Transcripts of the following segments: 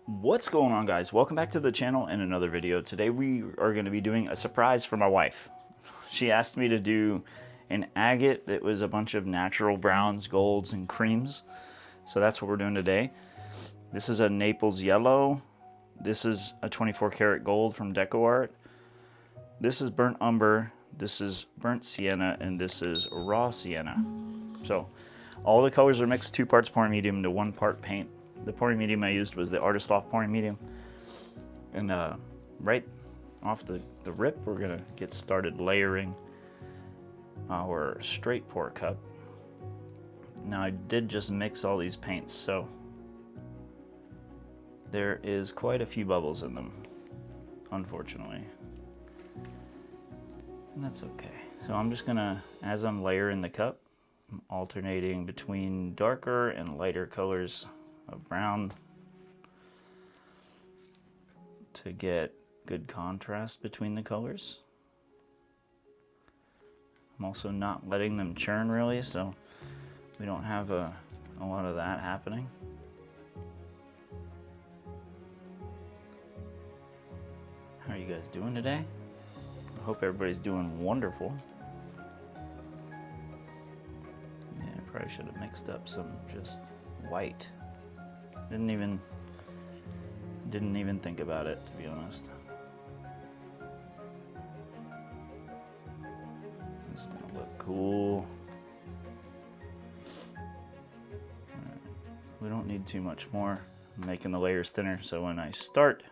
What's going on, guys? Welcome back to the channel and another video. Today we are going to be doing a surprise for my wife. She asked me to do an agate that was a bunch of natural browns, golds, and creams. So that's what we're doing today. This is a Naples yellow. This is a 24 karat gold from Deco Art. This is burnt umber. This is burnt sienna, and this is raw sienna. So all the colors are mixed, 2 parts pouring medium to 1 part paint. The pouring medium I used was the Artist Loft pouring medium. And right off the rip, we're gonna get started layering our straight pour cup. Now I did just mix all these paints, so there is quite a few bubbles in them, unfortunately. And that's okay. So I'm just gonna, as I'm layering the cup, I'm alternating between darker and lighter colors of brown to get good contrast between the colors. I'm also not letting them churn really, so we don't have a lot of that happening. How are you guys doing today? I hope everybody's doing wonderful. Yeah, I probably should have mixed up some just white. Didn't even think about it, to be honest. It's gonna look cool. Right. We don't need too much more. I'm making the layers thinner, so when I start,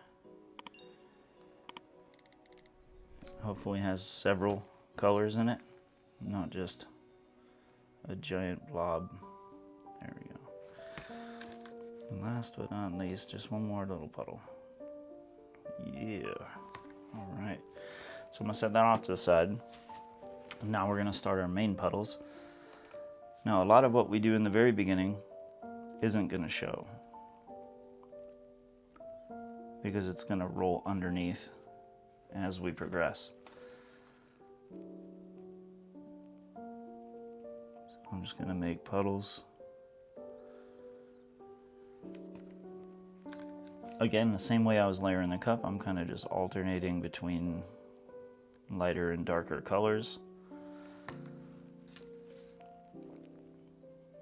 hopefully it has several colors in it, not just a giant blob. There we go. And last but not least, just one more little puddle. Yeah. All right. So I'm gonna set that off to the side. Now we're gonna start our main puddles. Now a lot of what we do in the very beginning isn't gonna show because it's gonna roll underneath as we progress. So I'm just gonna make puddles. Again, the same way I was layering the cup, I'm kind of just alternating between lighter and darker colors.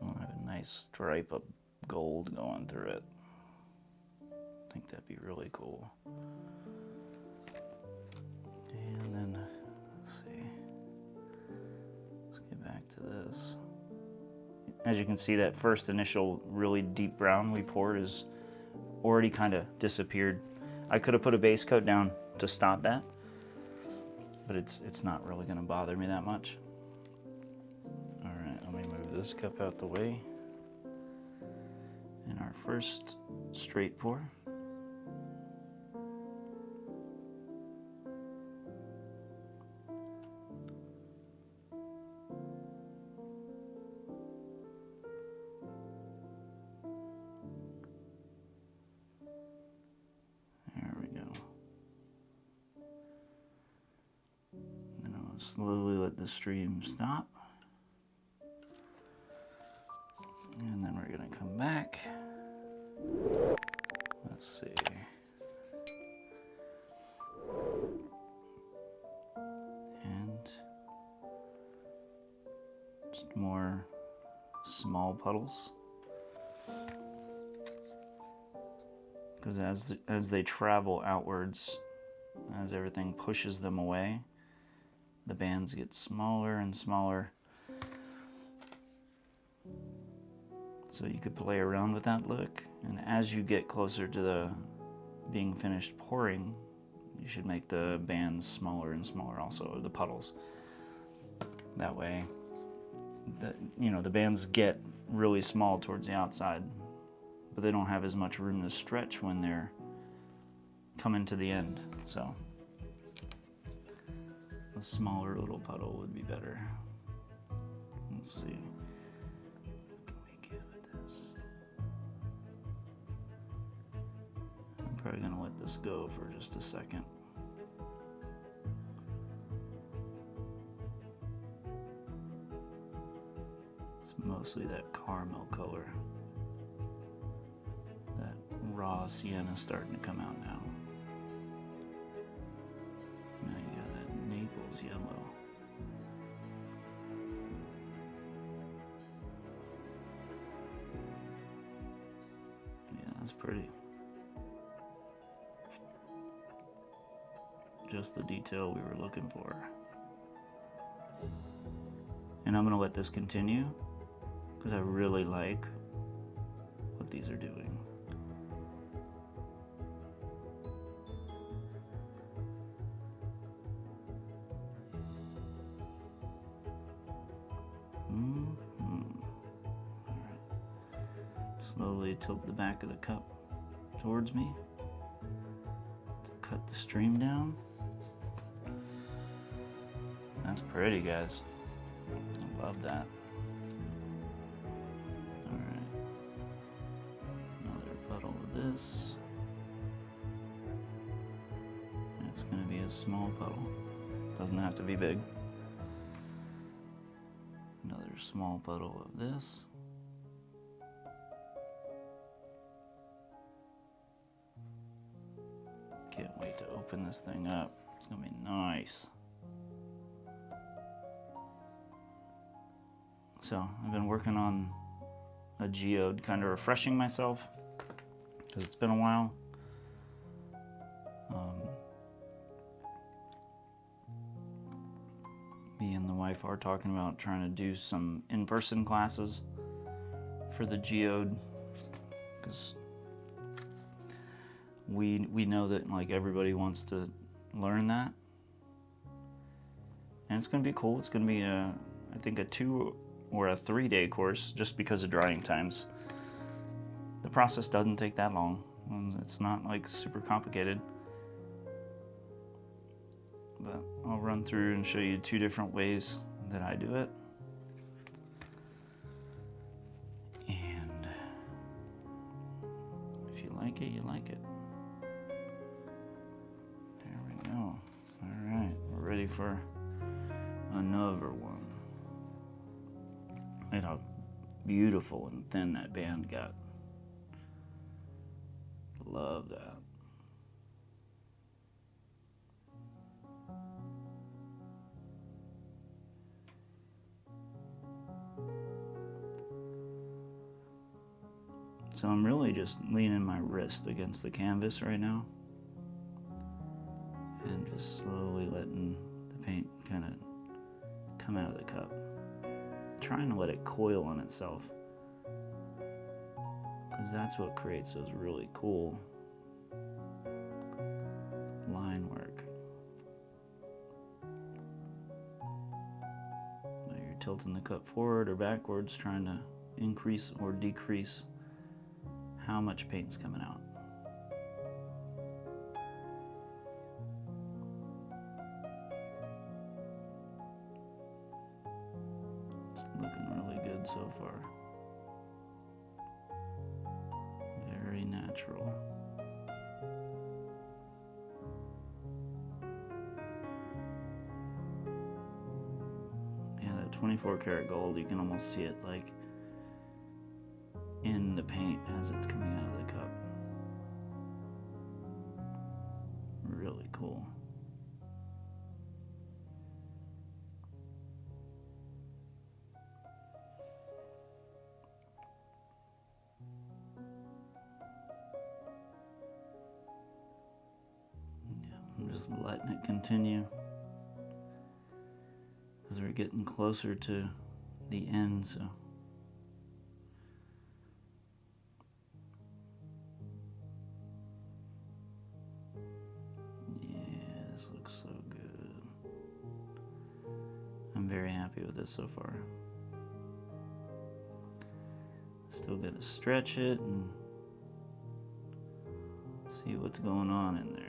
I'll have a nice stripe of gold going through it. I think that'd be really cool. And then, let's see. Let's get back to this. As you can see, that first initial really deep brown we poured is already kind of disappeared. I could have put a base coat down to stop that, but it's not really going to bother me that much. All right, let me move this cup out the way. And our first straight pour. Slowly let the stream stop. And then we're gonna come back. Let's see. And just more small puddles. Because as they travel outwards, as everything pushes them away, the bands get smaller and smaller. So you could play around with that look. And as you get closer to the being finished pouring, you should make the bands smaller and smaller also, the puddles. That way, the bands get really small towards the outside, but they don't have as much room to stretch when they're coming to the end. So a smaller little puddle would be better. Let's see. What can we get with this? I'm probably gonna let this go for just a second. It's mostly that caramel color, that raw sienna starting to come out now. Now you got that Naples yellow. Yeah, that's pretty. Just the detail we were looking for. And I'm gonna let this continue because I really like what these are doing. Slowly tilt the back of the cup towards me to cut the stream down. That's pretty, guys. I love that. Alright. Another puddle of this. It's going to be a small puddle. Doesn't have to be big. Another small puddle of this. Can't wait to open this thing up. It's gonna be nice. So I've been working on a geode, kind of refreshing myself because it's been a while. Me and the wife are talking about trying to do some in-person classes for the geode because we know that like everybody wants to learn that, and it's gonna be cool. It's gonna be I think a 2 or a 3-day course just because of drying times. The process doesn't take that long. It's not like super complicated, but I'll run through and show you 2 different ways that I do it. And if you like it, you like it. Alright, we're ready for another one. Look how beautiful and thin that band got. Love that. So I'm really just leaning my wrist against the canvas right now. And just slowly letting the paint kind of come out of the cup. Trying to let it coil on itself, because that's what creates those really cool line work. Now you're tilting the cup forward or backwards, trying to increase or decrease how much paint's coming out. Looking really good so far. Very natural. Yeah, that 24 karat gold, you can almost see it like in the paint as it's coming out of the cup. Really cool. I'm just letting it continue as we're getting closer to the end, so yeah, this looks so good. I'm very happy with this so far. Still got to stretch it and see what's going on in there.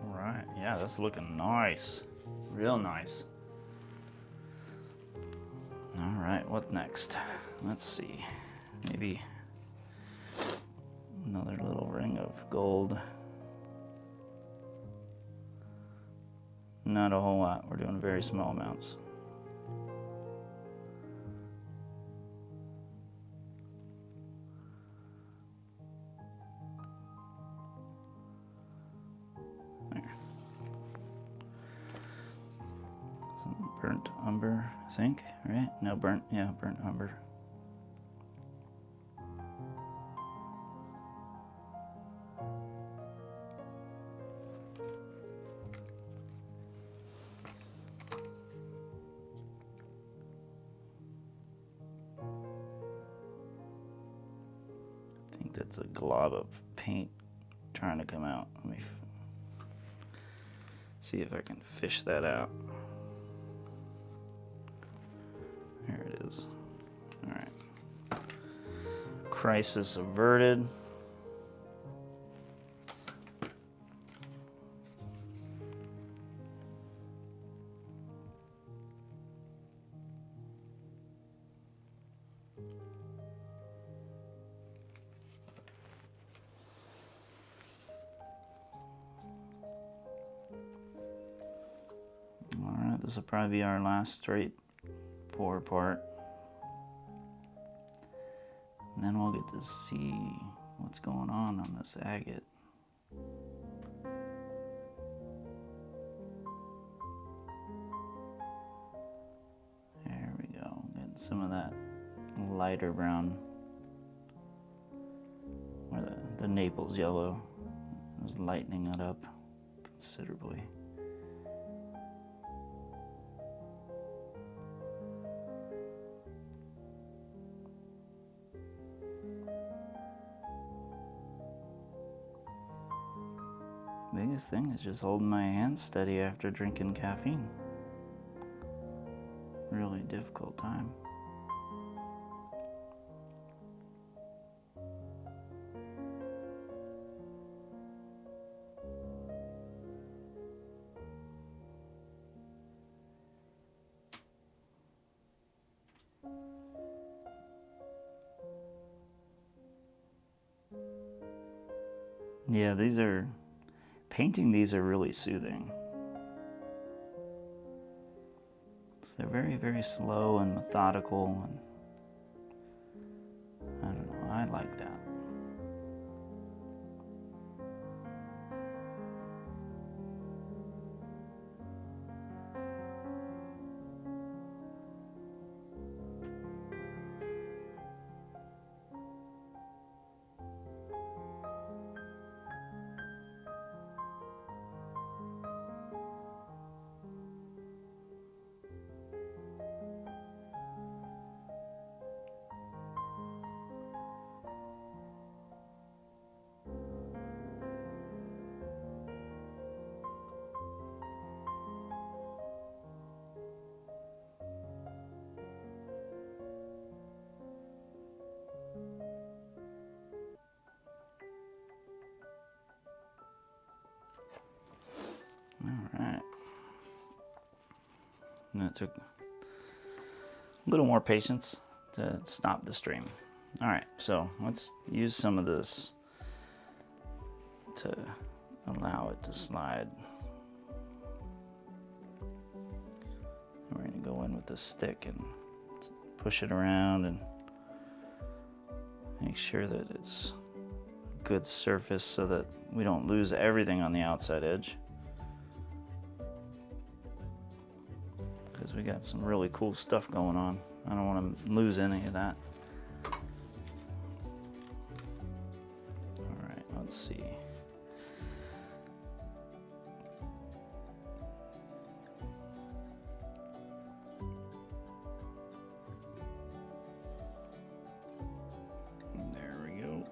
Alright, yeah, that's looking nice. Real nice. Alright. right, what next? Let's see. Maybe another little ring of gold. Not a whole lot. We're doing very small amounts. There. Some burnt umber, I think, right? No, burnt umber. That's a glob of paint trying to come out. Let me see if I can fish that out. There it is. All right. Crisis averted. This will probably be our last straight pour part. And then we'll get to see what's going on this agate. There we go. Getting some of that lighter brown, or the Naples yellow. I was lightening it up considerably. Biggest thing is just holding my hands steady after drinking caffeine. Really difficult time. Yeah, painting these are really soothing. So they're very, very slow and methodical, and I don't know, I like that. All right. And it took a little more patience to stop the stream. All right, so let's use some of this to allow it to slide. We're going to go in with the stick and push it around and make sure that it's a good surface so that we don't lose everything on the outside edge. Because we got some really cool stuff going on. I don't want to lose any of that. All right, let's see. There we go.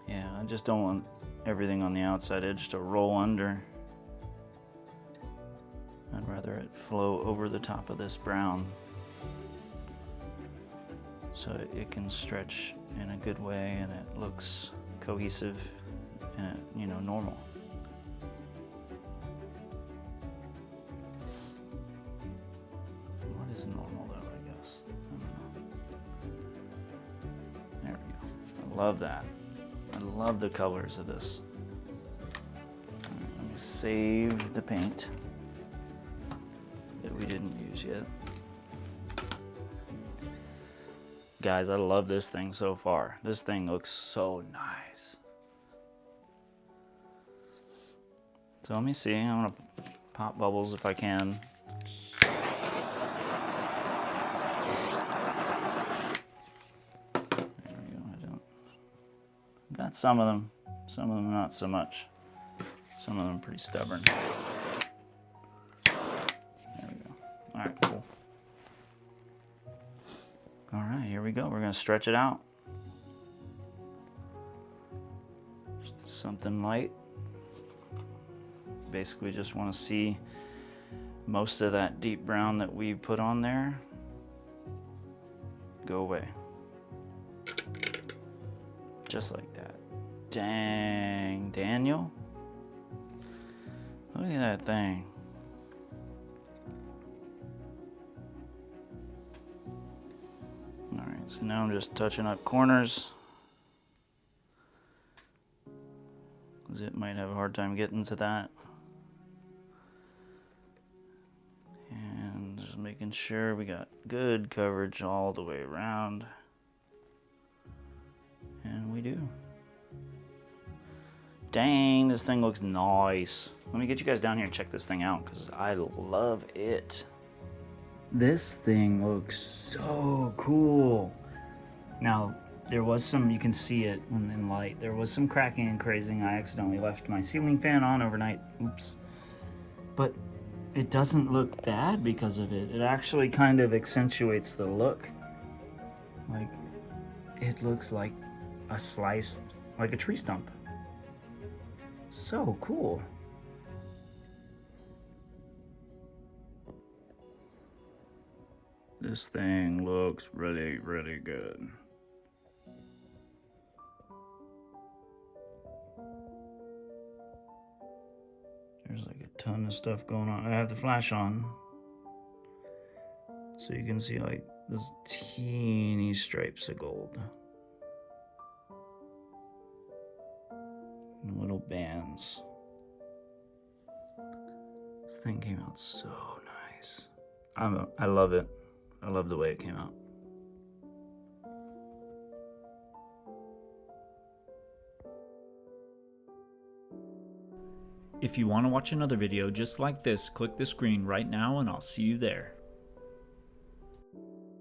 Yeah, I just don't want everything on the outside edge to roll under. I'd rather it flow over the top of this brown so it can stretch in a good way and it looks cohesive, you know, normal. What is normal though, I guess? I don't know. There we go. I love that. I love the colors of this. All right, let me save the paint that we didn't use yet. Guys, I love this thing so far. This thing looks so nice. So let me see. I'm gonna pop bubbles if I can. There we go. Got some of them not so much. Some of them pretty stubborn. There we go. All right, cool. All right, here we go. We're gonna stretch it out. Just something light. Basically just want to see most of that deep brown that we put on there go away. Just like that. Dang, Daniel. Look at that thing. Alright, so now I'm just touching up corners. It might have a hard time getting to that. And just making sure we got good coverage all the way around. And we do. Dang, this thing looks nice. Let me get you guys down here and check this thing out because I love it. This thing looks so cool. Now, there was some, you can see it in light, there was some cracking and crazing. I accidentally left my ceiling fan on overnight. Oops. But it doesn't look bad because of it. It actually kind of accentuates the look. Like, it looks like a sliced, like a tree stump. So cool. This thing looks really, really good. There's like a ton of stuff going on. I have the flash on, so you can see like those teeny stripes of gold. And little bands. This thing came out so nice. I love it. I love the way it came out. If you want to watch another video just like this, click the screen right now and I'll see you there.